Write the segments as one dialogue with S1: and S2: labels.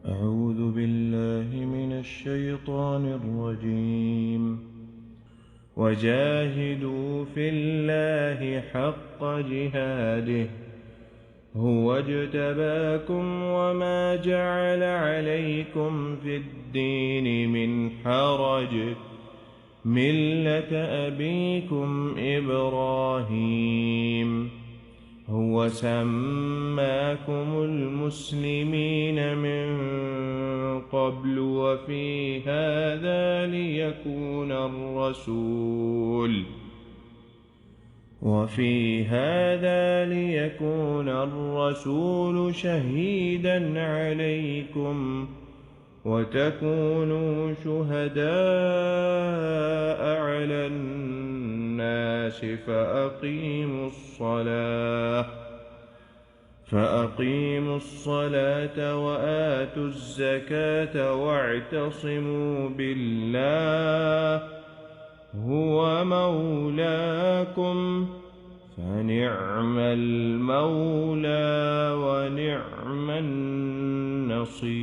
S1: أعوذ بالله من الشيطان الرجيم وجاهدوا في الله حق جهاده هو اجتباكم وما جعل عليكم في الدين من حرج ملة أبيكم إبراهيم هو سماكم المسلمين من قبل وفي هذا ليكون الرسول شهيدا عليكم وتكونوا شهداء على الناس فأقيموا الصلاة وآتوا الزكاة واعتصموا بالله هو مولاكم فنعم المولى ونعم النصير۔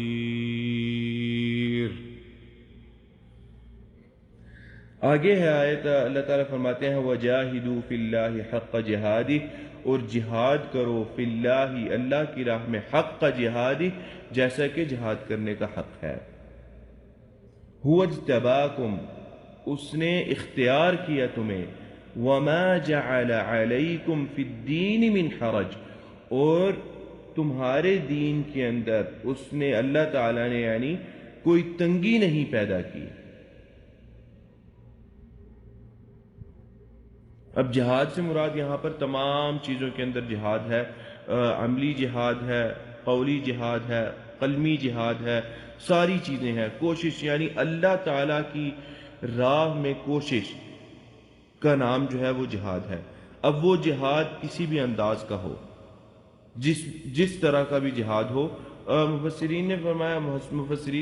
S1: آگے ہے آیت، اللہ تعالیٰ فرماتے ہیں وَجَاهِدُوا فِي اللَّهِ حَقَّ جِهَادِهِ، اور جہاد کرو فی اللہ، اللہ کی راہ میں، حق جہادی، جیسا کہ جہاد کرنے کا حق ہے۔ هُوَ اجْتَبَاكُمْ، اس نے اختیار کیا تمہیں، وَمَا جَعَلَ عَلَيْكُمْ فِي الدِّينِ مِنْ حَرَجٍ، اور تمہارے دین کے اندر اس نے، اللہ تعالیٰ نے یعنی کوئی تنگی نہیں پیدا کی۔ اب جہاد سے مراد یہاں پر تمام چیزوں کے اندر جہاد ہے، عملی جہاد ہے، قولی جہاد ہے، قلمی جہاد ہے، ساری چیزیں ہیں۔ کوشش یعنی اللہ تعالیٰ کی راہ میں کوشش کا نام جو ہے وہ جہاد ہے۔ اب وہ جہاد کسی بھی انداز کا ہو، جس طرح کا بھی جہاد ہو۔ مفسرین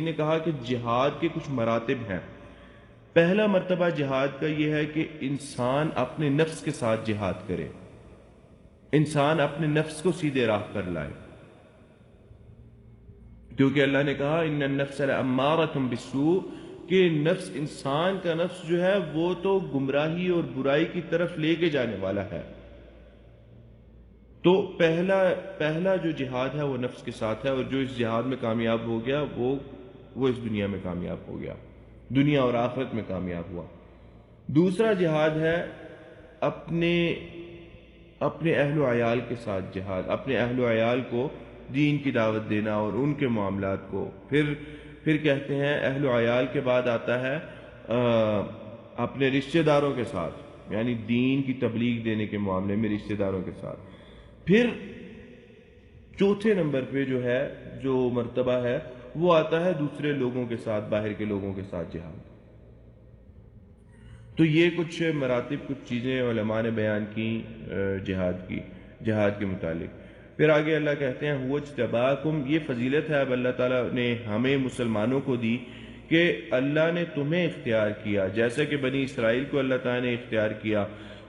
S1: نے کہا کہ جہاد کے کچھ مراتب ہیں۔ پہلا مرتبہ جہاد کا یہ ہے کہ انسان اپنے نفس کے ساتھ جہاد کرے، انسان اپنے نفس کو سیدھے راہ پر لائے، کیونکہ اللہ نے کہا ان النفس لامارۃ بالسوء، کہ نفس، انسان کا نفس جو ہے وہ تو گمراہی اور برائی کی طرف لے کے جانے والا ہے۔ تو پہلا جو جہاد ہے وہ نفس کے ساتھ ہے، اور جو اس جہاد میں کامیاب ہو گیا وہ اس دنیا میں کامیاب ہو گیا، دنیا اور آخرت میں کامیاب ہوا۔ دوسرا جہاد ہے اپنے اہل و عیال کے ساتھ جہاد، اپنے اہل و عیال کو دین کی دعوت دینا اور ان کے معاملات کو، پھر کہتے ہیں اہل و عیال کے بعد آتا ہے اپنے رشتہ داروں کے ساتھ، یعنی دین کی تبلیغ دینے کے معاملے میں رشتہ داروں کے ساتھ۔ پھر چوتھے نمبر پہ جو مرتبہ ہے وہ آتا ہے دوسرے لوگوں کے ساتھ، باہر کے لوگوں کے ساتھ جہاد۔ تو یہ کچھ مراتب، کچھ چیزیں علماء نے بیان کی جہاد کے متعلق۔ پھر آگے اللہ کہتے ہیں هُوَ اجْتَبَاكُمْ، یہ فضیلت ہے اب اللہ تعالیٰ نے ہمیں مسلمانوں کو دی کہ اللہ نے تمہیں اختیار کیا، جیسا کہ بنی اسرائیل کو اللہ تعالیٰ نے اختیار کیا،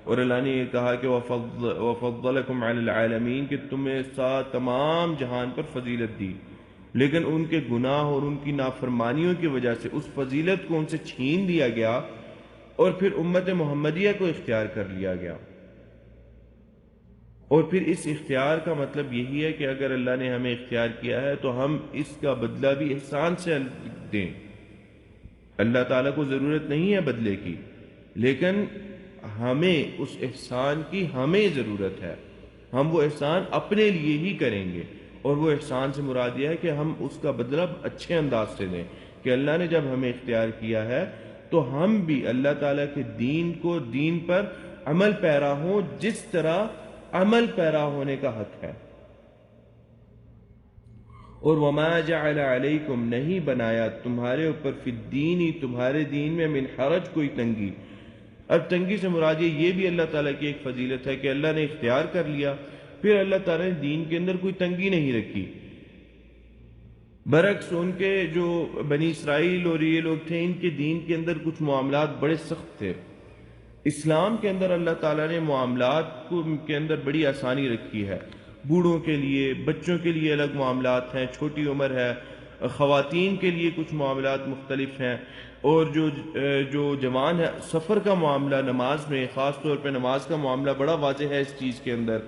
S1: اور اللہ نے یہ کہا کہ وَفَضَّلَكُمْ عَلَى الْعَالَمِينَ، کہ تمہیں ساتھ تمام جہان پر فضیلت دی، لیکن ان کے گناہ اور ان کی نافرمانیوں کی وجہ سے اس فضیلت کو ان سے چھین دیا گیا، اور پھر امت محمدیہ کو اختیار کر لیا گیا۔ اور پھر اس اختیار کا مطلب یہی ہے کہ اگر اللہ نے ہمیں اختیار کیا ہے تو ہم اس کا بدلہ بھی احسان سے دیں۔ اللہ تعالیٰ کو ضرورت نہیں ہے بدلے کی، لیکن ہمیں اس احسان کی ہمیں ضرورت ہے، ہم وہ احسان اپنے لیے ہی کریں گے، اور وہ احسان سے مراد یہ ہے کہ ہم اس کا بدلہ اچھے انداز سے دیں، کہ اللہ نے جب ہمیں اختیار کیا ہے تو ہم بھی اللہ تعالیٰ کے دین پر عمل پیرا ہوں، جس طرح عمل پیرا ہونے کا حق ہے۔ اور وما جعل علیکم، نہیں بنایا تمہارے اوپر، فی الدین، تمہارے دین میں، من حرج، کوئی تنگی۔ اب تنگی سے مراد یہ بھی اللہ تعالیٰ کی ایک فضیلت ہے کہ اللہ نے اختیار کر لیا، پھر اللہ تعالیٰ نے دین کے اندر کوئی تنگی نہیں رکھی۔ برعکس ان کے جو بنی اسرائیل اور یہ لوگ تھے، ان کے دین کے اندر کچھ معاملات بڑے سخت تھے۔ اسلام کے اندر اللہ تعالیٰ نے معاملات کے اندر بڑی آسانی رکھی ہے، بوڑھوں کے لیے، بچوں کے لیے الگ معاملات ہیں، چھوٹی عمر ہے، خواتین کے لیے کچھ معاملات مختلف ہیں، اور جو جوان ہے سفر کا معاملہ نماز میں، خاص طور پہ نماز کا معاملہ بڑا واضح ہے اس چیز کے اندر،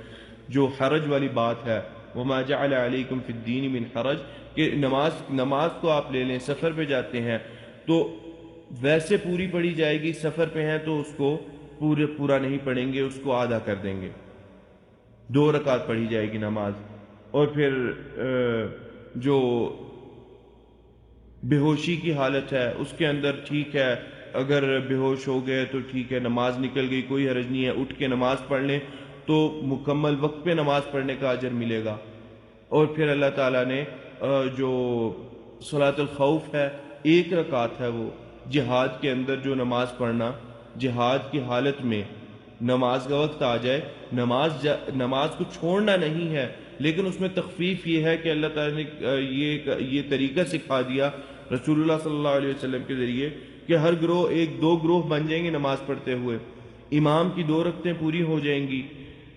S1: جو حرج والی بات ہے، وما جعل علیکم فی الدین من حرج، کہ نماز کو آپ لے لیں، سفر پہ جاتے ہیں تو ویسے پوری پڑھی جائے گی، سفر پہ ہیں تو اس کو پورا نہیں پڑھیں گے، اس کو آدھا کر دیں گے، 2 رکعت پڑھی جائے گی نماز۔ اور پھر جو بے ہوشی کی حالت ہے اس کے اندر ٹھیک ہے، اگر بے ہوش ہو گئے تو ٹھیک ہے، نماز نکل گئی کوئی حرج نہیں ہے، اٹھ کے نماز پڑھ لیں تو مکمل وقت پہ نماز پڑھنے کا اجر ملے گا۔ اور پھر اللہ تعالیٰ نے جو صلاۃ الخوف ہے 1 رکعت ہے، وہ جہاد کے اندر جو نماز پڑھنا، جہاد کی حالت میں نماز کا وقت آ جائے، نماز کو چھوڑنا نہیں ہے، لیکن اس میں تخفیف یہ ہے کہ اللہ تعالیٰ نے یہ طریقہ سکھا دیا رسول اللہ صلی اللہ علیہ وسلم کے ذریعے کہ ہر گروہ 1-2 گروہ بن جائیں گے نماز پڑھتے ہوئے، امام کی 2 رکعتیں پوری ہو جائیں گی،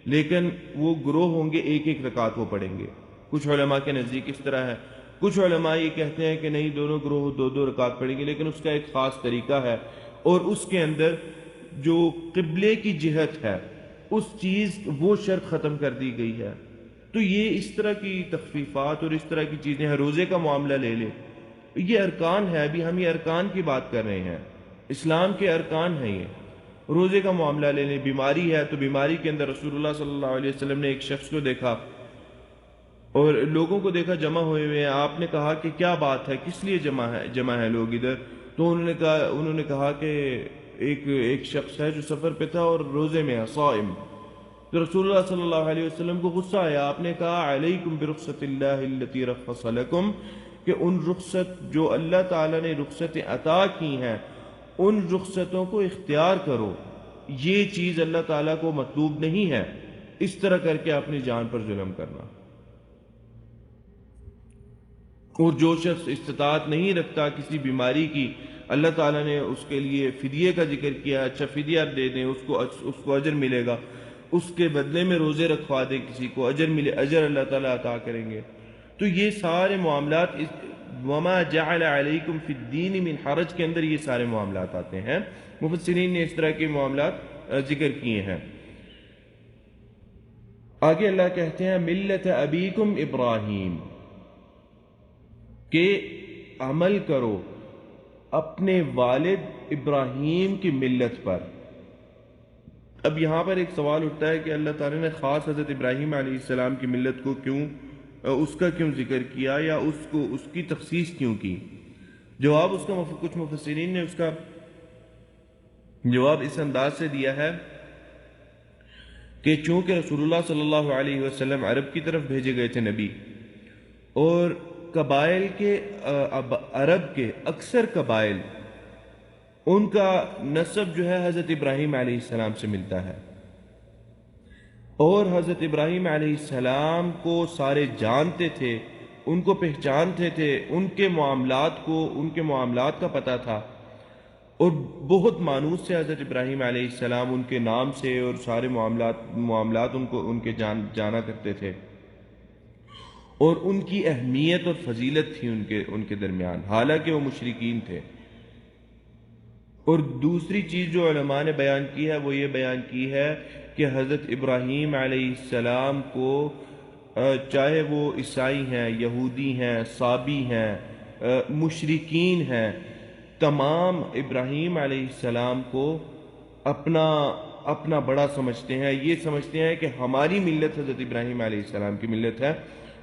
S1: لیکن وہ گروہ ہوں گے 1-1 رکعت وہ پڑھیں گے۔ کچھ علماء کے نزدیک اس طرح ہے، کچھ علماء یہ کہتے ہیں کہ نہیں، دونوں گروہ 2-2 رکعت پڑھیں گے، لیکن اس کا ایک خاص طریقہ ہے، اور اس کے اندر جو قبلے کی جہت ہے اس چیز وہ شرط ختم کر دی گئی ہے۔ تو یہ اس طرح کی تخفیفات اور اس طرح کی چیزیں ہیں۔ روزے کا معاملہ لے لیں، یہ ارکان ہے، ابھی ہم یہ ارکان کی بات کر رہے ہیں، اسلام کے ارکان ہیں یہ۔ روزے کا معاملہ لے لیں، بیماری ہے تو بیماری کے اندر رسول اللہ صلی اللہ علیہ وسلم نے ایک شخص کو دیکھا اور لوگوں کو دیکھا جمع ہوئے ہوئے ہیں، آپ نے کہا کہ کیا بات ہے، کس لیے جمع ہے لوگ ادھر؟ تو انہوں نے کہا کہ ایک شخص ہے جو سفر پہ تھا اور روزے میں ہے، صائم۔ تو رسول اللہ صلی اللہ علیہ وسلم کو غصہ آیا، آپ نے کہا علیکم برخصت اللہ التي رخص لکم، کہ ان رخصت جو اللہ تعالیٰ نے رخصتیں عطا کی ہیں ان رخصتوں کو اختیار کرو، یہ چیز اللہ تعالیٰ کو مطلوب نہیں ہے اس طرح کر کے اپنی جان پر ظلم کرنا۔ اور جو شخص استطاعت نہیں رکھتا کسی بیماری کی، اللہ تعالیٰ نے اس کے لیے فدیے کا ذکر کیا، اچھا فدیہ دے دیں، اس کو اجر ملے گا، اس کے بدلے میں روزے رکھوا دیں کسی کو، اجر ملے، اجر اللہ تعالیٰ عطا کریں گے۔ تو یہ سارے معاملات وما جعل علیکم فی الدین من حرج کے اندر یہ سارے معاملات آتے ہیں۔ مفسرین نے اس طرح کے معاملات ذکر کیے ہیں۔ آگے اللہ کہتے ہیں ملت ابیکم ابراہیم، کہ عمل کرو اپنے والد ابراہیم کی ملت پر۔ اب یہاں پر ایک سوال اٹھتا ہے کہ اللہ تعالیٰ نے خاص حضرت ابراہیم علیہ السلام کی ملت کو اس کا کیوں ذکر کیا، یا اس کی تخصیص کیوں کی؟ جواب اس کا کچھ مفسرین نے اس کا جواب اس انداز سے دیا ہے کہ چونکہ رسول اللہ صلی اللہ علیہ وسلم عرب کی طرف بھیجے گئے تھے نبی، اور قبائل کے عرب کے اکثر قبائل ان کا نسب جو ہے حضرت ابراہیم علیہ السلام سے ملتا ہے، اور حضرت ابراہیم علیہ السلام کو سارے جانتے تھے، ان کو پہچانتے تھے، ان کے معاملات کا پتہ تھا، اور بہت مانوس سے حضرت ابراہیم علیہ السلام ان کے نام سے، اور سارے معاملات ان کے جانا کرتے تھے، اور ان کی اہمیت اور فضیلت تھی ان کے درمیان، حالانکہ وہ مشرکین تھے۔ اور دوسری چیز جو علماء نے بیان کی ہے وہ یہ بیان کی ہے کہ حضرت ابراہیم علیہ السلام کو چاہے وہ عیسائی ہیں، یہودی ہیں، صابی ہیں، مشرکین ہیں، تمام ابراہیم علیہ السلام کو اپنا بڑا سمجھتے ہیں، یہ سمجھتے ہیں کہ ہماری ملت حضرت ابراہیم علیہ السلام کی ملت ہے،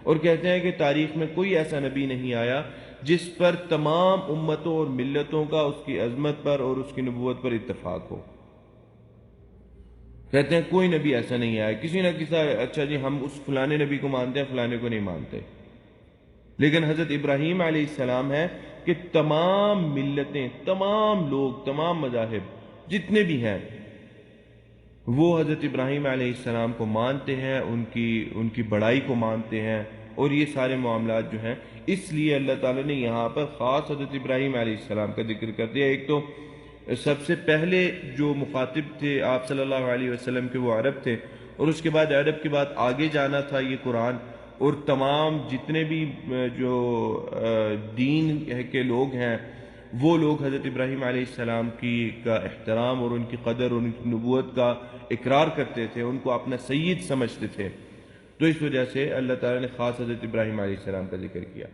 S1: اور کہتے ہیں کہ تاریخ میں کوئی ایسا نبی نہیں آیا جس پر تمام امتوں اور ملتوں کا اس کی عظمت پر اور اس کی نبوت پر اتفاق ہو۔ کہتے ہیں کوئی نبی ایسا نہیں آیا، کسی نہ کسی اچھا جی ہم اس فلانے نبی کو مانتے ہیں، فلانے کو نہیں مانتے، لیکن حضرت ابراہیم علیہ السلام ہے کہ تمام ملتیں، تمام لوگ، تمام مذاہب جتنے بھی ہیں وہ حضرت ابراہیم علیہ السلام کو مانتے ہیں، ان کی بڑائی کو مانتے ہیں، اور یہ سارے معاملات جو ہیں، اس لیے اللہ تعالیٰ نے یہاں پر خاص حضرت ابراہیم علیہ السلام کا ذکر کر دیا۔ ایک تو سب سے پہلے جو مخاطب تھے آپ صلی اللہ علیہ وسلم کے وہ عرب تھے، اور اس کے بعد عرب کے بعد آگے جانا تھا یہ قرآن، اور تمام جتنے بھی جو دین کے لوگ ہیں وہ لوگ حضرت ابراہیم علیہ السلام کا احترام اور ان کی قدر اور ان کی نبوت کا اقرار کرتے تھے، ان کو اپنا سید سمجھتے تھے. تو اس وجہ سے اللہ تعالیٰ نے خاص حضرت ابراہیم علیہ السلام کا ذکر کیا.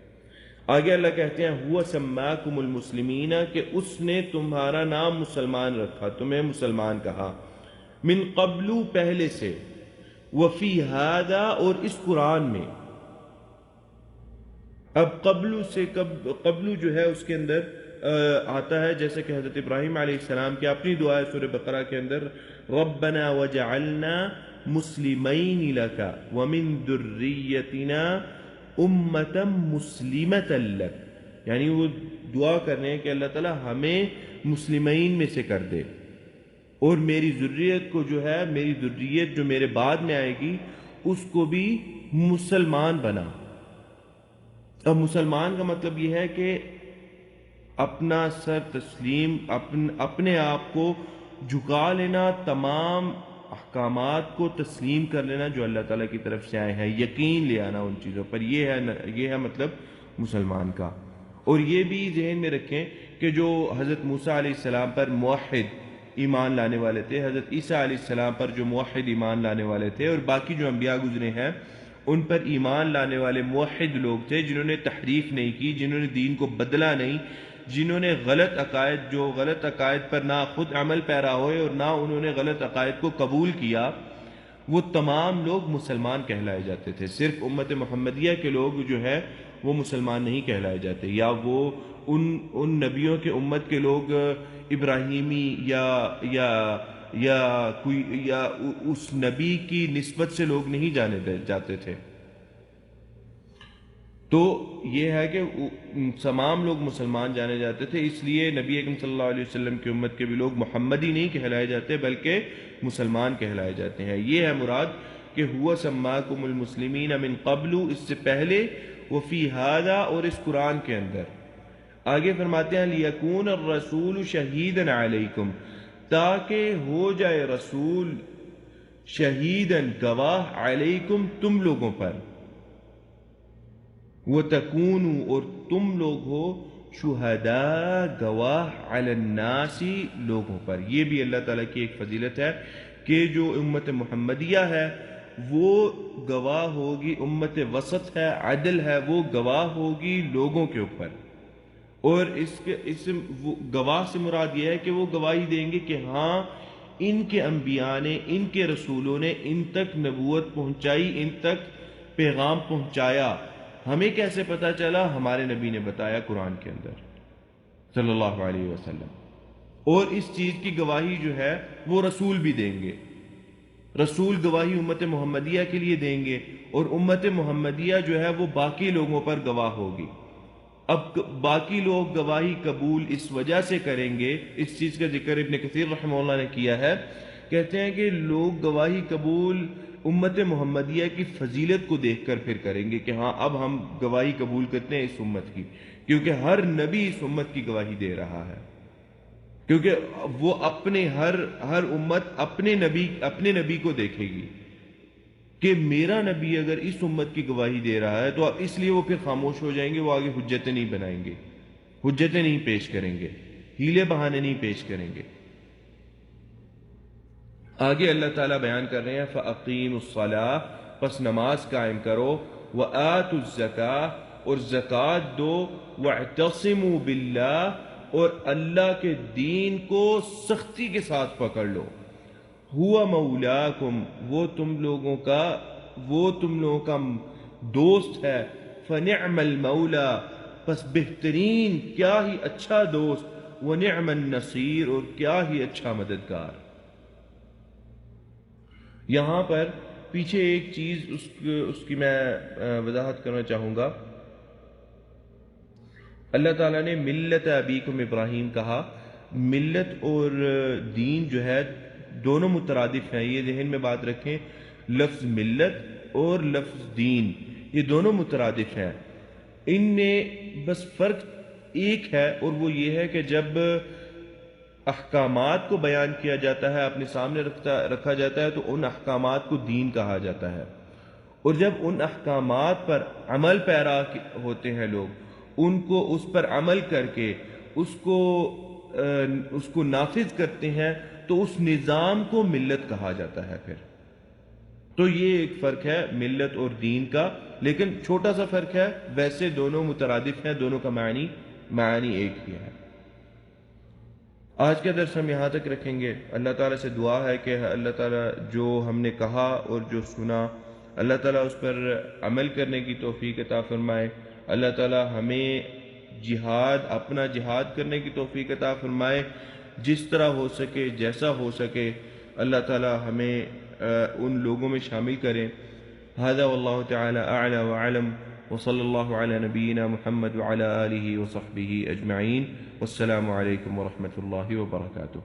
S1: آگے اللہ کہتے ہیں ہوا سماکم المسلمین، کہ اس نے تمہارا نام مسلمان رکھا، تمہیں مسلمان کہا، من قبل پہلے سے، وفی ھذا اور اس قرآن میں. اب قبل سے قبل جو ہے اس کے اندر آتا ہے جیسے کہ حضرت ابراہیم علیہ السلام کی اپنی دعا ہے سورہ بقرہ کے اندر، ربنا وجعلنا مسلمین لک ومن ذریتنا امتا مسلمتا لک، یعنی وہ دعا کرنے ہیں کہ اللہ تعالیٰ ہمیں مسلمین میں سے کر دے اور میری ذریت کو جو ہے، میری ذریت جو میرے بعد میں آئے گی اس کو بھی مسلمان بنا. اب مسلمان کا مطلب یہ ہے کہ اپنا سر تسلیم، اپنے آپ کو جھکا لینا، تمام احکامات کو تسلیم کر لینا جو اللہ تعالیٰ کی طرف سے آئے ہیں، یقین لے آنا ان چیزوں پر. یہ ہے مطلب مسلمان کا. اور یہ بھی ذہن میں رکھیں کہ جو حضرت موسیٰ علیہ السلام پر موحد ایمان لانے والے تھے، حضرت عیسیٰ علیہ السلام پر جو موحد ایمان لانے والے تھے، اور باقی جو انبیاء گزرے ہیں ان پر ایمان لانے والے موحد لوگ تھے، جنہوں نے تحریف نہیں کی، جنہوں نے دین کو بدلا نہیں، جنہوں نے غلط عقائد پر نہ خود عمل پیرا ہوئے اور نہ انہوں نے غلط عقائد کو قبول کیا، وہ تمام لوگ مسلمان کہلائے جاتے تھے. صرف امت محمدیہ کے لوگ جو ہے وہ مسلمان نہیں کہلائے جاتے، یا وہ ان نبیوں کے امت کے لوگ ابراہیمی یا اس نبی کی نسبت سے لوگ نہیں جانے جاتے تھے. تو یہ ہے کہ تمام لوگ مسلمان جانے جاتے تھے، اس لیے نبی اکرم صلی اللہ علیہ وسلم کی امت کے بھی لوگ محمدی نہیں کہلائے جاتے بلکہ مسلمان کہلائے جاتے ہیں. یہ ہے مراد کہ ہوا سماکم المسلمین من قبل، اس سے پہلے، وفی ھذا اور اس قرآن کے اندر. آگے فرماتے ہیں لیکون الرسول شہیدا علیکم، تاکہ ہو جائے رسول شہیدن گواہ، علیکم تم لوگوں پر، وَتَكُونُوا اور تم لوگ ہو شہداء گواہ، علی الناس لوگوں پر. یہ بھی اللہ تعالیٰ کی ایک فضیلت ہے کہ جو امت محمدیہ ہے وہ گواہ ہوگی، امت وسط ہے، عدل ہے، وہ گواہ ہوگی لوگوں کے اوپر. اور اس گواہ سے مراد یہ ہے کہ وہ گواہی دیں گے کہ ہاں ان کے انبیاء نے، ان کے رسولوں نے ان تک نبوت پہنچائی، ان تک پیغام پہنچایا. ہمیں کیسے پتا چلا؟ ہمارے نبی نے بتایا قرآن کے اندر صلی اللہ علیہ وسلم. اور اس چیز کی گواہی جو ہے وہ رسول بھی دیں گے. رسول گواہی امت محمدیہ کے لیے دیں گے اور امت محمدیہ جو ہے وہ باقی لوگوں پر گواہ ہوگی. اب باقی لوگ گواہی قبول اس وجہ سے کریں گے، اس چیز کا ذکر ابن کثیر رحمہ اللہ نے کیا ہے، کہتے ہیں کہ لوگ گواہی قبول امت محمدیہ کی فضیلت کو دیکھ کر پھر کریں گے کہ ہاں اب ہم گواہی قبول کرتے ہیں اس امت کی، کیونکہ ہر نبی اس امت کی گواہی دے رہا ہے. کیونکہ وہ اپنے ہر امت اپنے نبی کو دیکھے گی کہ میرا نبی اگر اس امت کی گواہی دے رہا ہے تو اس لیے وہ پھر خاموش ہو جائیں گے، وہ آگے حجتیں نہیں بنائیں گے، حجتیں نہیں پیش کریں گے، ہیلے بہانے نہیں پیش کریں گے. آگے اللہ تعالیٰ بیان کر رہے ہیں فَأَقِيمُوا الصَّلَاةَ، پس نماز قائم کرو، وَآتُوا الزَّكَاةَ اور زکوٰۃ دو، وَاعْتَصِمُوا بِاللَّهِ اور اللہ کے دین کو سختی کے ساتھ پکڑ لو. ہوا مولاکم، وہ تم لوگوں کا دوست ہے. فنعم المولا، پس بہترین، کیا ہی اچھا دوست. ونعم النصیر، اور کیا ہی اچھا مددگار. یہاں پر پیچھے ایک چیز اس کی میں وضاحت کرنا چاہوں گا. اللہ تعالیٰ نے ملت ابیکم ابراہیم کہا. ملت اور دین جو ہے دونوں مترادف ہیں، یہ ذہن میں بات رکھیں. لفظ ملت اور لفظ دین یہ دونوں مترادف ہیں، ان میں بس فرق ایک ہے، اور وہ یہ ہے کہ جب احکامات کو بیان کیا جاتا ہے، اپنے سامنے رکھا جاتا ہے، تو ان احکامات کو دین کہا جاتا ہے. اور جب ان احکامات پر عمل پیرا ہوتے ہیں لوگ، ان کو اس پر عمل کر کے اس کو نافذ کرتے ہیں، تو اس نظام کو ملت کہا جاتا ہے پھر۔ تو یہ ایک فرق ہے ملت اور دین کا، لیکن چھوٹا سا فرق ہے، ویسے دونوں مترادف ہیں، دونوں کا معنی ایک ہی ہے۔ آج کا درس ہم یہاں تک رکھیں گے۔ اللہ تعالیٰ سے دعا ہے کہ اللہ تعالیٰ جو ہم نے کہا اور جو سنا، اللہ تعالیٰ اس پر عمل کرنے کی توفیق عطا فرمائے۔ اللہ تعالیٰ ہمیں اپنا جہاد کرنے کی توفیق عطا فرمائے، جس طرح ہو سکے، جیسا ہو سکے، اللہ تعالیٰ ہمیں ان لوگوں میں شامل کریں۔ هذا واللہ تعالی اعلی وعلم، وصلی اللہ علی نبینا محمد وعلی آلہ وصحبہ اجمعین، والسلام علیکم ورحمۃ اللہ وبرکاتہ۔